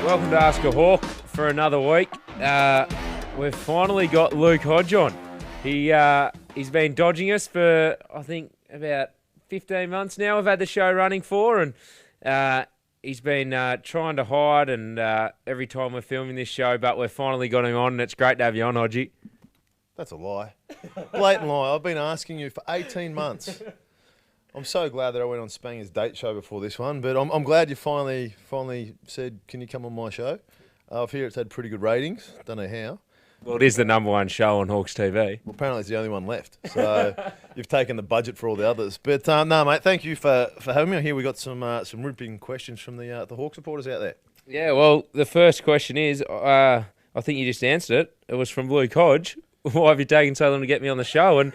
Welcome to Ask a Hawk for another week. We've finally got Luke Hodge on. He's been dodging us for, I think, about 15 months now. We've had the show running for, and he's been trying to hide and every time we're filming this show, but we've finally got him on, and it's great to have you on, Hodgie. That's a lie. Blatant lie. I've been asking you for 18 months. I'm so glad that I went on Spanger's date show before this one, but I'm glad you finally said, can you come on my show? I hear it's had pretty good ratings. Don't know how. Well, it is the number one show on Hawks TV. Well, apparently it's the only one left. So you've taken the budget for all the others. But no, mate, thank you for having me. Here we got some ripping questions from the Hawks supporters out there. Yeah, well, the first question is, I think you just answered it. It was from Luke Hodge. Why have you taken so long to get me on the show? And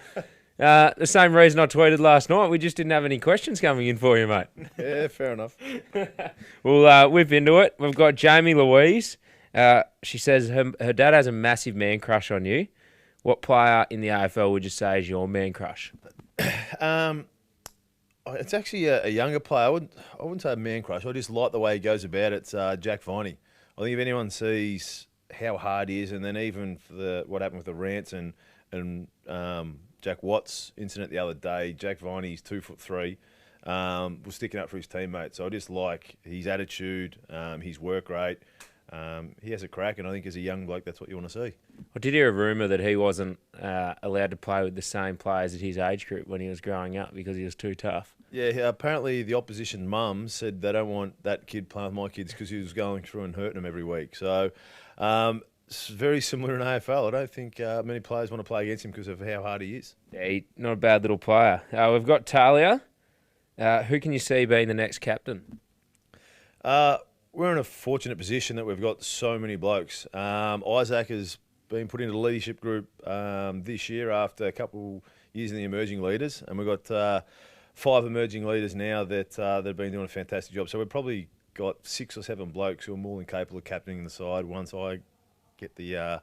the same reason I tweeted last night. We just didn't have any questions coming in for you, mate. Yeah, fair enough. We'll whip into it. We've got Jamie Louise. She says her dad has a massive man crush on you. What player in the AFL would you say is your man crush? It's actually a younger player. I wouldn't say a man crush. I just like the way he goes about it. It's Jack Viney. I think if anyone sees how hard he is, and then even for what happened with the Rants and Jack Watts incident the other day, Jack Viney's 2'3", was sticking up for his teammates. So I just like his attitude, his work rate. He has a crack, and I think as a young bloke, that's what you want to see. I did hear a rumour that he wasn't allowed to play with the same players at his age group when he was growing up because he was too tough. Yeah, apparently the opposition mum said they don't want that kid playing with my kids because he was going through and hurting them every week. So it's very similar in AFL. I don't think many players want to play against him because of how hard he is. Yeah, not a bad little player. We've got Talia. Who can you see being the next captain? We're in a fortunate position that we've got so many blokes. Isaac has been put into the leadership group this year after a couple years in the emerging leaders, and we've got 5 emerging leaders now that have been doing a fantastic job. So we've probably got 6 or 7 blokes who are more than capable of captaining the side once I get the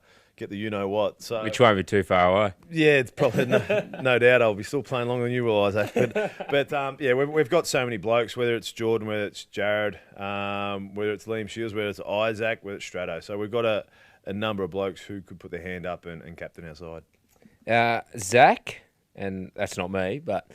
you know what. So which won't be too far away. Yeah, it's probably no doubt I'll be still playing longer than you will, Isaac. But yeah, we've got so many blokes, whether it's Jordan, whether it's Jared, whether it's Liam Shields, whether it's Isaac, whether it's Strato. So we've got a number of blokes who could put their hand up and captain our side. Zach, and that's not me, but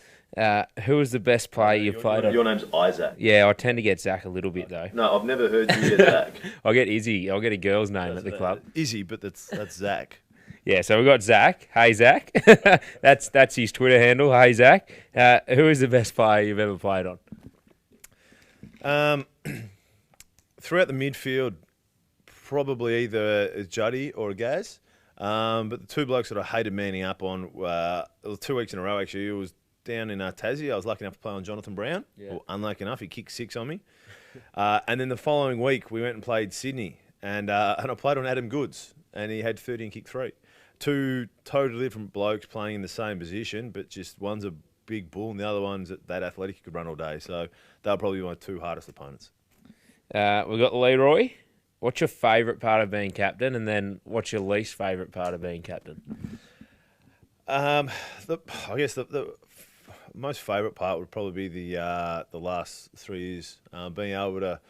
who was the best player you've played on? Your name's Isaac. Yeah, I tend to get Zach a little bit though. No, I've never heard you get Zach. I'll get Izzy. I'll get a girl's name at the club. Izzy, but that's Zach. Yeah, so we've got Zach. Hey, Zach. that's his Twitter handle. Hey, Zach. Who is the best player you've ever played on? Throughout the midfield, probably either a Juddy or a Gaz. But the 2 blokes that I hated manning up on it was 2 weeks in a row, actually. It was down in Tassie. I was lucky enough to play on Jonathan Brown. Yeah. Or unlucky enough, he kicked 6 on me. And then the following week, we went and played Sydney. And I played on Adam Goods, and he had 30 and kicked 3. 2 totally different blokes playing in the same position, but just one's a big bull and the other one's that athletic, he could run all day. So they'll probably be my 2 hardest opponents. We've got Leroy. What's your favourite part of being captain, and then what's your least favourite part of being captain? I guess the most favourite part would probably be the last 3 years, being able to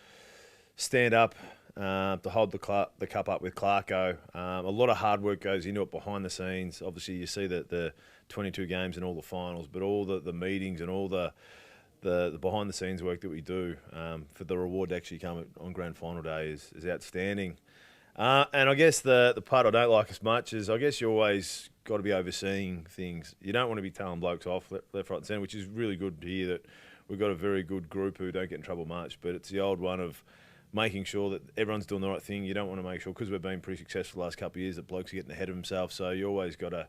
stand up, to hold the cup up with Clarko. A lot of hard work goes into it behind the scenes. Obviously, you see the 22 games and all the finals, but all the meetings and all the behind the scenes work that we do for the reward to actually come on grand final day is outstanding. And I guess the part I don't like as much is I guess you always got to be overseeing things. You don't want to be telling blokes off left, right and centre, which is really good to hear that we've got a very good group who don't get in trouble much. But it's the old one of making sure that everyone's doing the right thing. You don't want to make sure, because we've been pretty successful the last couple of years, that blokes are getting ahead of themselves. So you always got to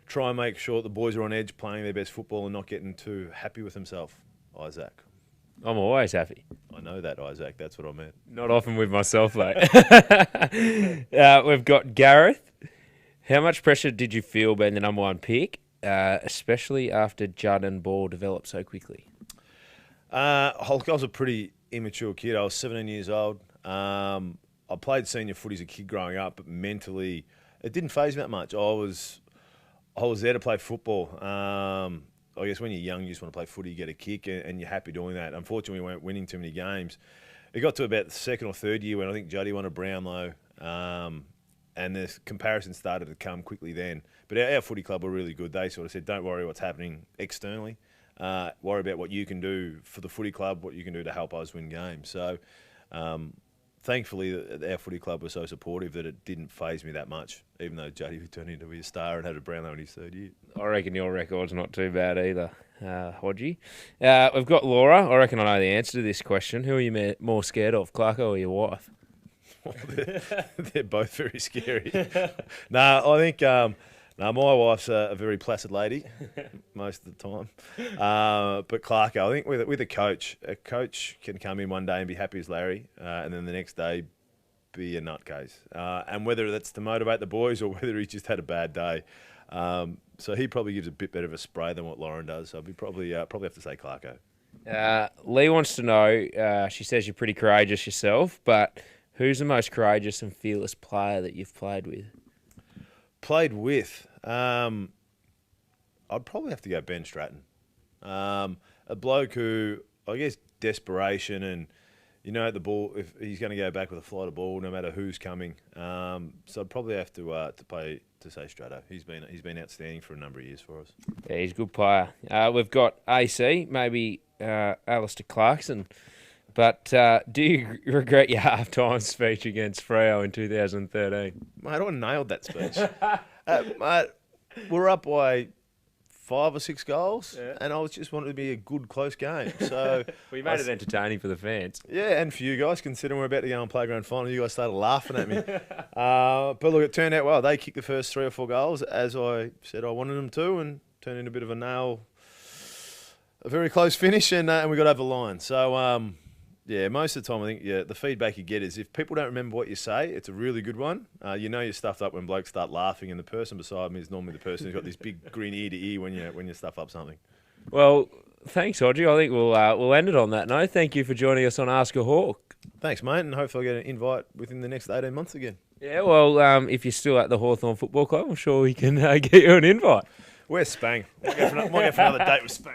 try and make sure the boys are on edge playing their best football and not getting too happy with themselves, Isaac. I'm always happy. I know that, Isaac. That's what I meant. Not often with myself, though. We've got Gareth. How much pressure did you feel being the number 1 pick, especially after Judd and Ball developed so quickly? I was a pretty immature kid. I was 17 years old. I played senior footy as a kid growing up, but mentally it didn't faze me that much. I was there to play football. I guess when you're young, you just want to play footy, get a kick, and you're happy doing that. Unfortunately, we weren't winning too many games. It got to about the second or third year when I think Juddy won a Brownlow, and the comparison started to come quickly then. But our footy club were really good. They sort of said, don't worry what's happening externally. Worry about what you can do for the footy club, what you can do to help us win games. So thankfully, our footy club was so supportive that it didn't faze me that much, even though Juddy turned into be a star and had a Brownlow in his third year. I reckon your record's not too bad either, Hodgie. We've got Laura. I reckon I know the answer to this question. Who are you more scared of, Clarko or your wife? They're both very scary. No, I think my wife's a very placid lady most of the time. But Clarko, I think with a coach can come in one day and be happy as Larry, and then the next day be a nutcase. And whether that's to motivate the boys or whether he's just had a bad day. So he probably gives a bit better of a spray than what Lauren does. So I'd be probably have to say Clarko. Lee wants to know, she says you're pretty courageous yourself, but who's the most courageous and fearless player that you've played with? I'd probably have to go Ben Stratton. A bloke who, I guess, desperation and, the ball, if he's going to go back with a flight of ball, no matter who's coming. So I'd probably have to say Stratto. He's been outstanding for a number of years for us. Yeah, he's a good player. We've got AC, maybe Alistair Clarkson. But do you regret your halftime speech against Freo in 2013? Mate, I nailed that speech. Mate, we're up by 5 or 6 goals, and I just wanted it to be a good, close game. So we made it entertaining for the fans. Yeah, and for you guys, considering we're about to go on playground final, you guys started laughing at me. But look, it turned out well. They kicked the first 3 or 4 goals, as I said I wanted them to, and turned into a bit of a very close finish, and we got over the line. So, yeah, most of the time I think the feedback you get is if people don't remember what you say, it's a really good one. You're stuffed up when blokes start laughing, and the person beside me is normally the person who's got this big grin ear to ear when you stuff up something. Well, thanks, Hodgie. I think we'll end it on that note. Thank you for joining us on Ask a Hawk. Thanks, mate, and hopefully I get an invite within the next 18 months again. Yeah, well, if you're still at the Hawthorn Football Club, I'm sure we can get you an invite. Where's Spang? Might go for another date with Spang.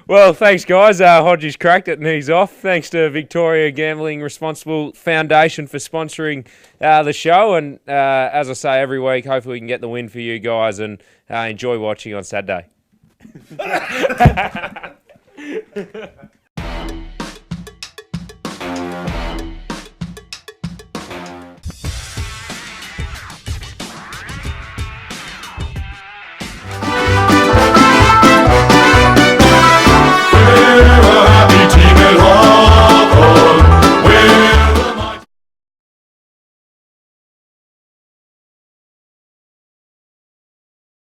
Well, thanks, guys. Hodgie's cracked it and he's off. Thanks to Victoria Gambling Responsible Foundation for sponsoring the show. And as I say every week, hopefully we can get the win for you guys and enjoy watching on Saturday.